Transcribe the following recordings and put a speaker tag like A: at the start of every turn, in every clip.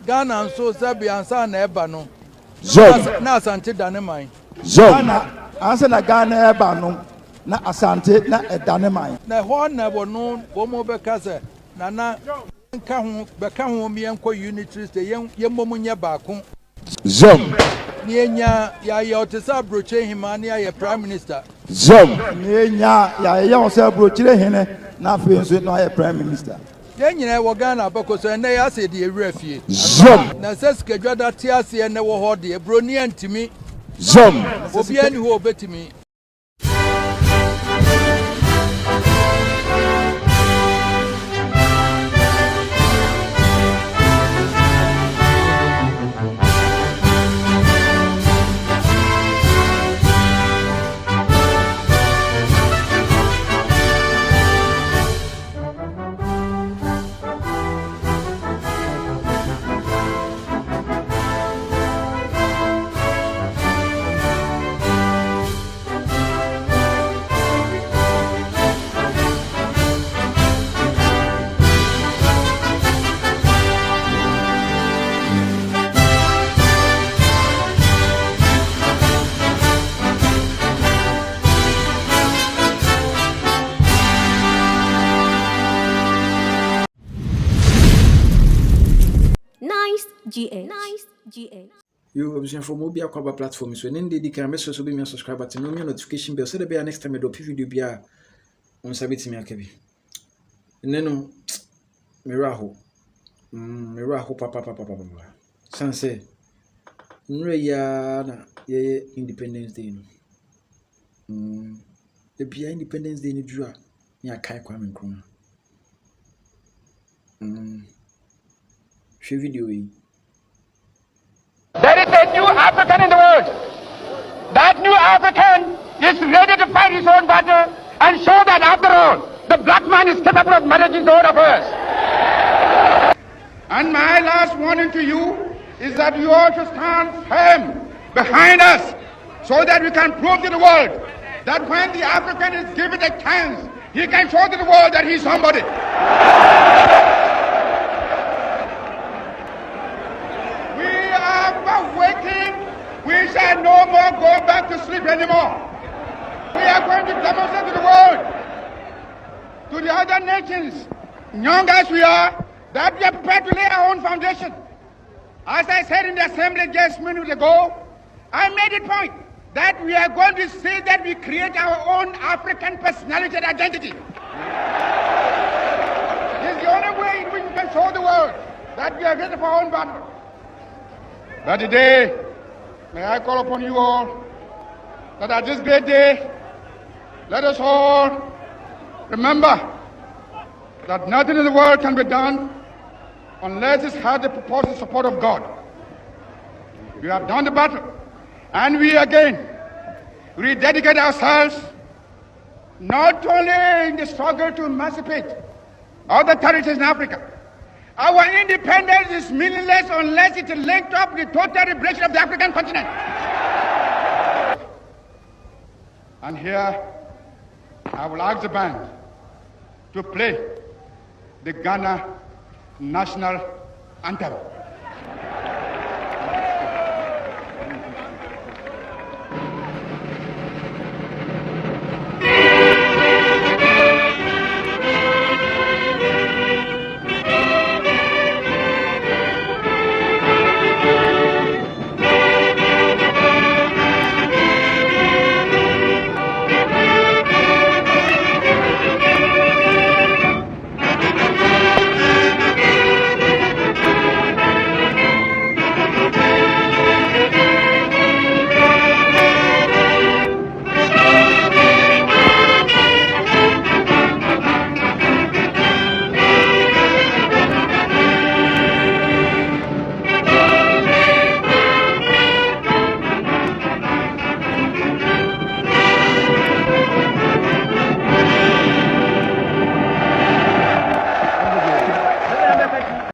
A: Ghana nso sabi ansa na eba no. Na asante daneman.
B: Ghana ansa na Ghana eba no na asante na daneman.
A: Na ho na bo no bo mo be kase na nka ho be ka ho mi enko unity state yen mom nya baako. Ni enya ya otesa broche himani ya prime minister.
B: Ni enya ya otesa broche hene na fe nso na ya prime minister.
A: Yen nyina wo Ghana bakoso na ya se de ewura fie. Na se skedwada ti ase na wo ho de broni antimi. Obi ani ho obetimi.
C: GA. You obviously from Mobile Cover platform. So, then they can message so be me subscribe button, no notification bell. So the be next time I drop video be on sabiti me akabi. Neno miraho papa. Sanse. Nre ya na ye Independence Day no. The be Independence Day ni dua ni akai kwa me nkroma. Share video yi.
D: There is a new African in the world. That new African is ready to fight his own battle and show that after all, the black man is capable of managing the whole affairs. And my last warning to you is that you all should stand firm behind us so that we can prove to the world that when the African is given a chance, he can show to the world that he's somebody. We shall no more go back to sleep anymore. We are going to demonstrate to the world, to the other nations, young as we are, that we are prepared to lay our own foundation. As I said in the assembly just minutes ago, I made it point that we are going to say that we create our own African personality and identity. This is the only way in which we can show the world that we are ready for our own battle. But today, may I call upon you all that at this great day, let us all remember that nothing in the world can be done unless it has the purported support of God. We have done the battle, and we again rededicate ourselves not only in the struggle to emancipate other territories in Africa. Our independence is meaningless unless it is linked up with the total liberation of the African continent. And here, I will ask the band to play the Ghana national anthem.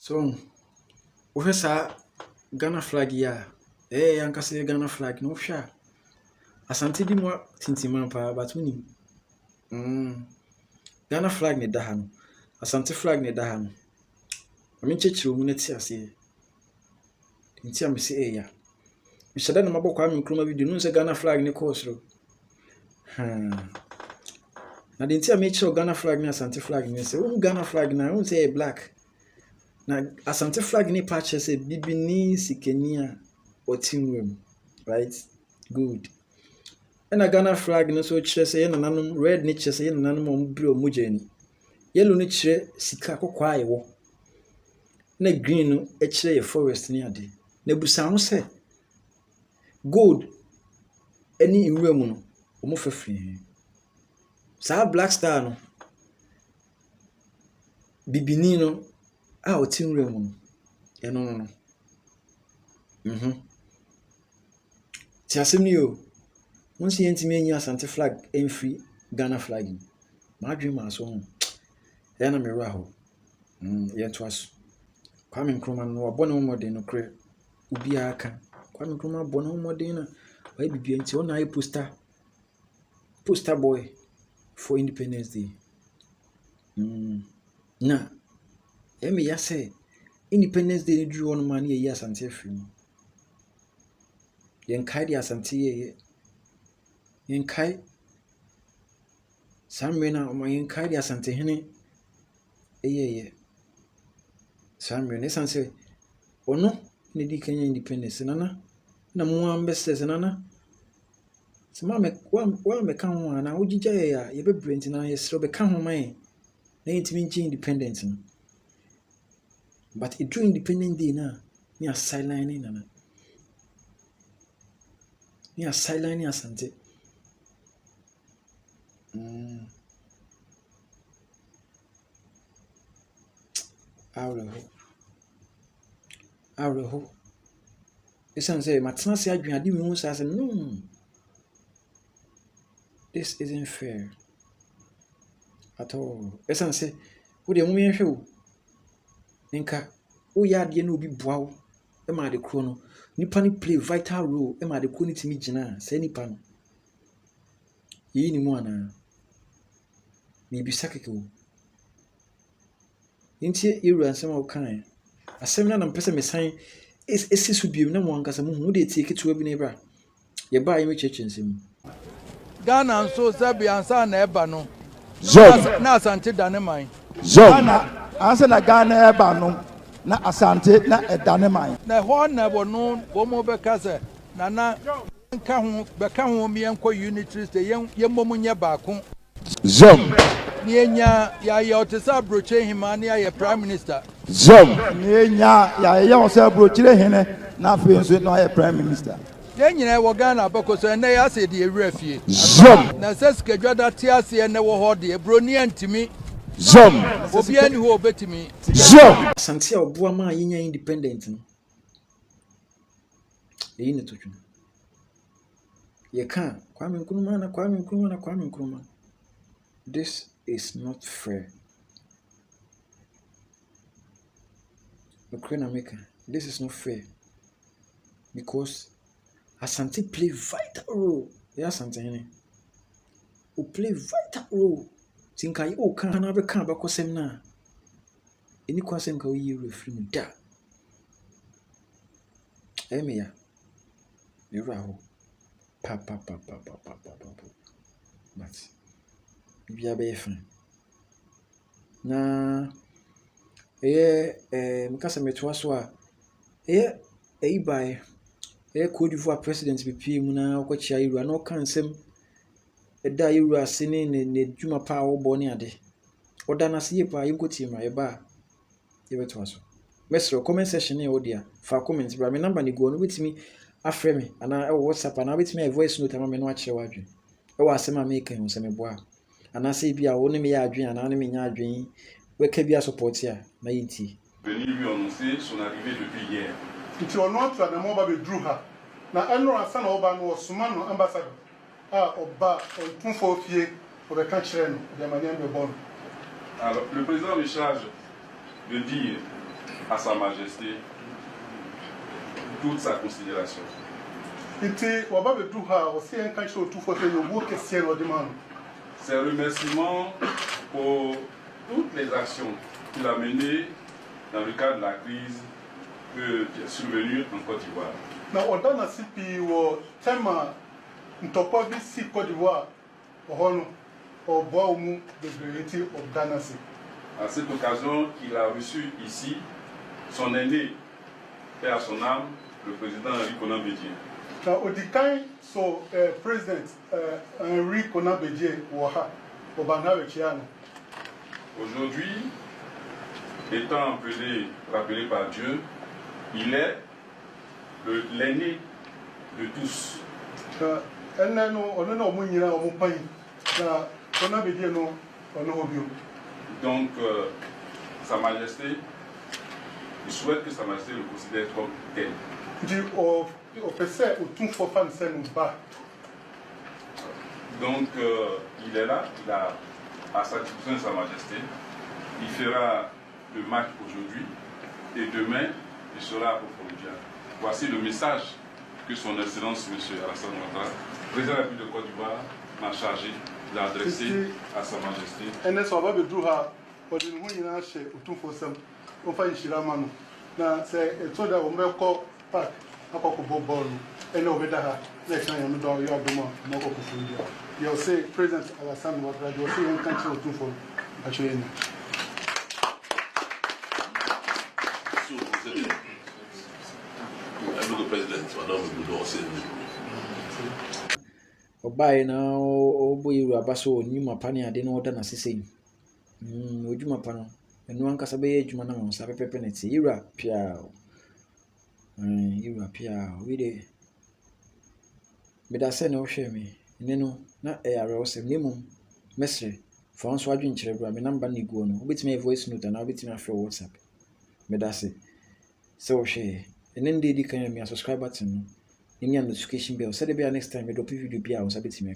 C: So, Professor Ghana flag ya. Yankase Ghana flag no sha. Asante di mo tintiman pa batuni. Ghana flag ne da ha no. Asante flag ne da ha no. Ami chechiru mu na ti ase. nti am say eh ya me shada na mabɔ Kwame Nkrumah video no say Ghana flag ne course ro na de nti am e kire Ghana flag ne Asante flag ne say wo Ghana flag na wo say black na Asante flag ne patch say bibini sikenia otinwem right good and a Ghana flag no so kire say na nanom red ne kire say na nanom om bri omujani yellow ne kire sika kokwa ayewo na green no e kire ye forest ne ade na busa ho say gold any inwem no omo fafiri sa black star no bibini no a otinwem no e no ti asemi o once yentimi enyi Asante flag enfree Ghana flag ma adwen ma so ho ya na mero aho yento aso Kwame Nkrumah no wabɔ ne modern no kre ubi aka Kwame Nkrumah bɔ ne modern na why bibia nti ona ayi poster boy for Independence Day na emi ya say Independence Day duru on man ye Asante free yen kai di Asante ye yen kai samwe na o man yen kai di Asantehene ye samwe ne sanse ono ne di Kenya independence nana na mo ambassadors nana sima me wa me kan ho ana ogija ye ya ye bebre nti na ye sro be kan ho man na yentimi nchi independent no but it do Independence Day na ni a sideline nana ni a sideline Asante Awreho esan say matena se adwen ade mi hu sa say no this isn't fair at all esan say wo de mo yenhwe wo nka wo ya ade na obi boa wo e ma de kro no nipa ni play vital role e ma de kro ni timi gina say nipa no yi ni mu ana mi bi sakeke wo nti yeru ansem wo kan asem na mpese me san esi so biem na mo ankasa mo hu de tie ketewa bi na bra ye ba yemi chechensem
A: Ghana nso sabi ansa na eba no na Asante dane man
B: Ghana ansa na Ghana eba no na Asante na edane man
A: na ho na bo no bo mo be kase na nka ho be ka ho mi enko unitary state ye mmom nya baako ni enya ya otesa broche himani ya prime minister
B: ni enya ya onse brochire hene na afi nso no ya prime minister
A: ye nyina wo Ghana abakoso na ya se de ewura fie na seska dwada ti ase na wo ho de broni antimi obi ani ho obetimi
C: Asante a oboa ma yenya independent no eyi ne totwe ye kan Kwame Nkrumah this is not fair. This is not fair because Asante play vital role. Yes, Asante who play vital role. Think I can have a can back or sem na. Any question can we refrain me da. Emia, you raho. Papa. But we are very fine. Na mkasa metwa so a bai Cote d'Ivoire president BP mu na okwachia Iru na oka nsem da Iru ase ne dwuma pa wo bo ne ade oda na se yepa yinkoti ma ye ba ye betwa so mesro comment section e odia fa comment bra me number ni go no betimi afre me ana e WhatsApp ana betimi voice note ama me no akire wadwen e wa asema me kan hu se me boa ana se bia wo ne me ya adwen ana ne me nya adwen we ka bia support ya na yinti
E: venu lui annoncer son arrivée depuis hier.
D: Nti ono twa na mo ba be dru ha na enro asa na oba no osuma no ambassador oba ontumfo fie obeka kire no de mania me bon.
E: Alors le président me charge de dire à sa majesté toute sa considération.
D: Nti oba be dru ha o se en kan kire ontumfo fie yo wo kese no de man.
E: Ses remerciements pour toutes les actions qu'il a menées dans le cadre de la crise peut survenir en Côte d'Ivoire.
F: Na odana sipi wo tema ntokwa bi si Côte d'Ivoire ohono obo mu de greati odana si.
E: À cette occasion, il a reçu ici son aîné, paix à son âme, le président Henri Konan Bédié.
F: Na odikan so president Henri Konan Bédié wo ha obana wechiano.
E: Aujourd'hui, étant rappelé par Dieu, il est l'aîné de tous. Donc, Sa Majesté, il souhaite que Sa Majesté le considère comme tel. Donc, il est là, il a à sa disposition Sa Majesté. Il fera le match aujourd'hui et demain, il sera au Forodia. Voici le message que son Excellence, M. Alassane Ouattara, président de la République de Côte d'Ivoire, m'a chargé d'adresser à Sa Majesté.
F: President Alassane Ouattara, you say one country or two for actually.
C: Obaye na obo yiru abaso onyuma pani ade na oda na sesei ojuma pa no enu ankasa be ye adwuma na mo sa pepepe na ti yiru apia we de beda se na ohwe me ne no na eyare osem nemum mesre fa nso adwen kire bra me number na iguo no obetime voice note na obetime afre WhatsApp beda se ohwe ene ndi kan me subscribe button no. Any notification bell. Say the next time I drop a video, I'll submit to me.